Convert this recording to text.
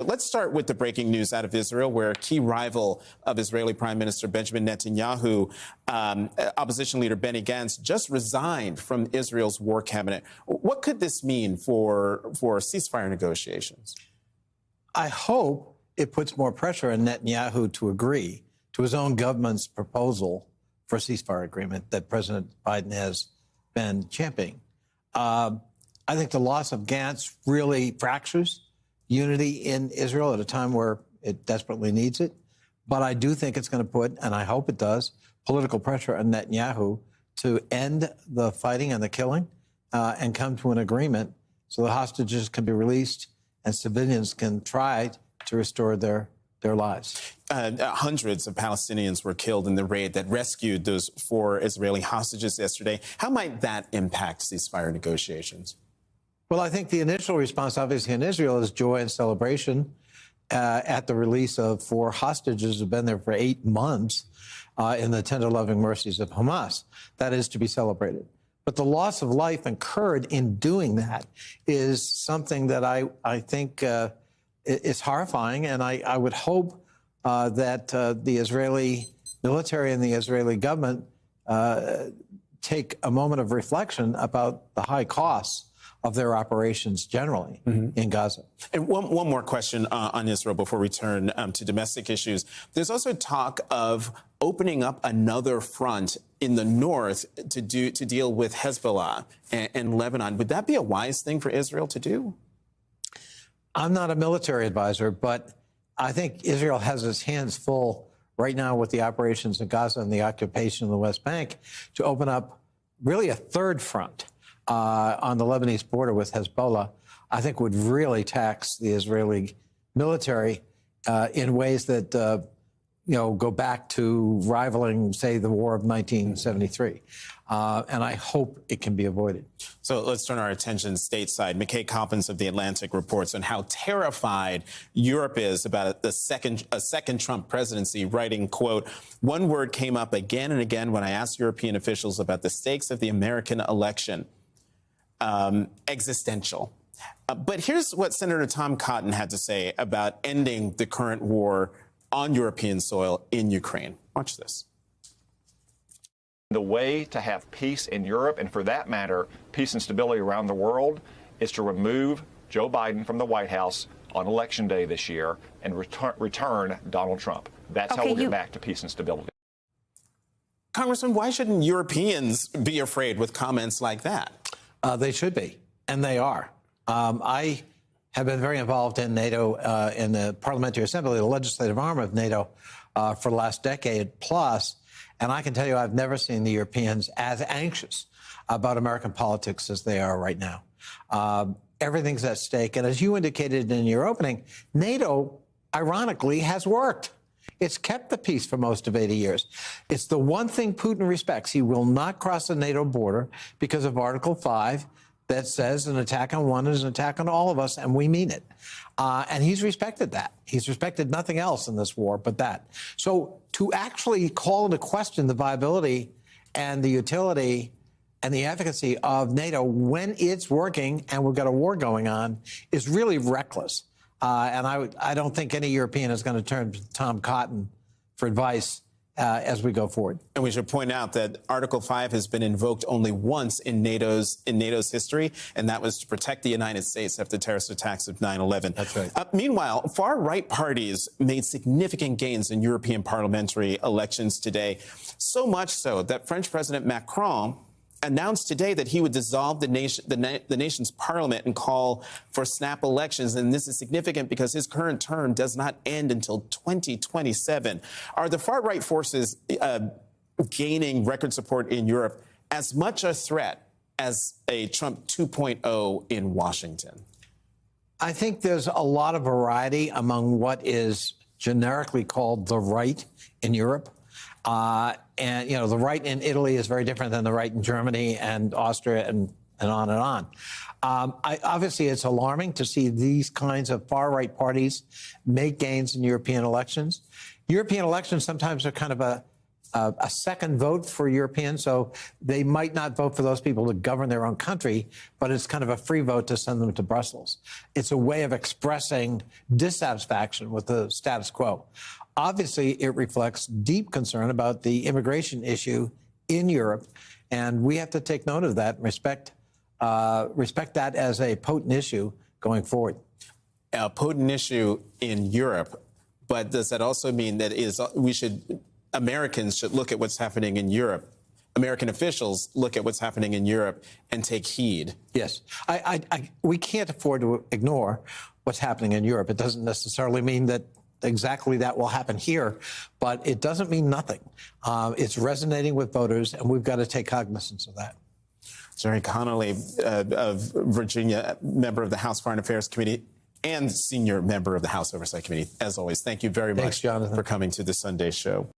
Let's start with the breaking news out of Israel, where a key rival of Israeli Prime Minister Benjamin Netanyahu, opposition leader Benny Gantz, just resigned from Israel's war cabinet. What could this mean for ceasefire negotiations? I hope it puts more pressure on Netanyahu to agree to his own government's proposal for a ceasefire agreement that President Biden has been championing. I think the loss of Gantz really fractures unity in Israel at a time where it desperately needs it. But I do think it's going to put, and I hope it does, political pressure on Netanyahu to end the fighting and the killing and come to an agreement so the hostages can be released and civilians can try to restore their lives. Hundreds of Palestinians were killed in the raid that rescued those 4 Israeli hostages yesterday. How might that impact ceasefire negotiations? Well, I think the initial response, obviously, in Israel is joy and celebration at the release of 4 hostages who've been there for 8 months in the tender loving mercies of Hamas. That is to be celebrated. But the loss of life incurred in doing that is something that I think is horrifying, and I would hope that the Israeli military and the Israeli government take a moment of reflection about the high costs of their operations generally in Gaza. And one more question on Israel before we turn to domestic issues. There's also talk of opening up another front in the north to deal with Hezbollah and Lebanon. Would that be a wise thing for Israel to do? I'm not a military advisor, but I think Israel has its hands full right now with the operations in Gaza and the occupation of the West Bank to open up really a third front on the Lebanese border with Hezbollah, I think would really tax the Israeli military in ways that, go back to rivaling, say, the war of 1973. And I hope it can be avoided. So let's turn our attention stateside. McKay Coppins of The Atlantic reports on how terrified Europe is about a second Trump presidency, writing, quote, "One word came up again and again when I asked European officials about the stakes of the American election. Existential." But here's what Senator Tom Cotton had to say about ending the current war on European soil in Ukraine. Watch this. The way to have peace in Europe, and for that matter, peace and stability around the world, is to remove Joe Biden from the White House on Election Day this year and return Donald Trump. That's how we'll get back to peace and stability. Congressman, why shouldn't Europeans be afraid with comments like that? They should be, and they are. I have been very involved in NATO, in the Parliamentary Assembly, the legislative arm of NATO, for the last decade plus. And I can tell you I've never seen the Europeans as anxious about American politics as they are right now. Everything's at stake. And as you indicated in your opening, NATO, ironically, has worked. It's kept the peace for most of 80 years. It's the one thing Putin respects. He will not cross the NATO border because of Article 5 that says an attack on one is an attack on all of us, and we mean it. And he's respected that. He's respected nothing else in this war but that. So to actually call into question the viability and the utility and the efficacy of NATO when it's working and we've got a war going on is really reckless. And I don't think any European is going to turn to Tom Cotton for advice as we go forward. And we should point out that Article 5 has been invoked only once in NATO's history, and that was to protect the United States after the terrorist attacks of 9/11. That's right. Meanwhile, far-right parties made significant gains in European parliamentary elections today, so much so that French President Macron announced today that he would dissolve the nation's parliament and call for snap elections. And this is significant because his current term does not end until 2027. Are the far-right forces gaining record support in Europe as much a threat as a Trump 2.0 in Washington? I think there's a lot of variety among what is generically called the right in Europe. And, the right in Italy is very different than the right in Germany and Austria and on and on. Obviously, it's alarming to see these kinds of far-right parties make gains in European elections. European elections sometimes are kind of a second vote for Europeans. So they might not vote for those people to govern their own country, but it's kind of a free vote to send them to Brussels. It's a way of expressing dissatisfaction with the status quo. Obviously, it reflects deep concern about the immigration issue in Europe, and we have to take note of that and respect that as a potent issue going forward. A potent issue in Europe, but does that also mean that Americans should look at what's happening in Europe? American officials look at what's happening in Europe and take heed. Yes, we can't afford to ignore what's happening in Europe. It doesn't necessarily mean that exactly that will happen here, but it doesn't mean nothing. It's resonating with voters, and we've got to take cognizance of that. Jerry Connolly of Virginia, member of the House Foreign Affairs Committee and senior member of the House Oversight Committee. As always, thank you very much Thanks, Jonathan, for coming to the Sunday show.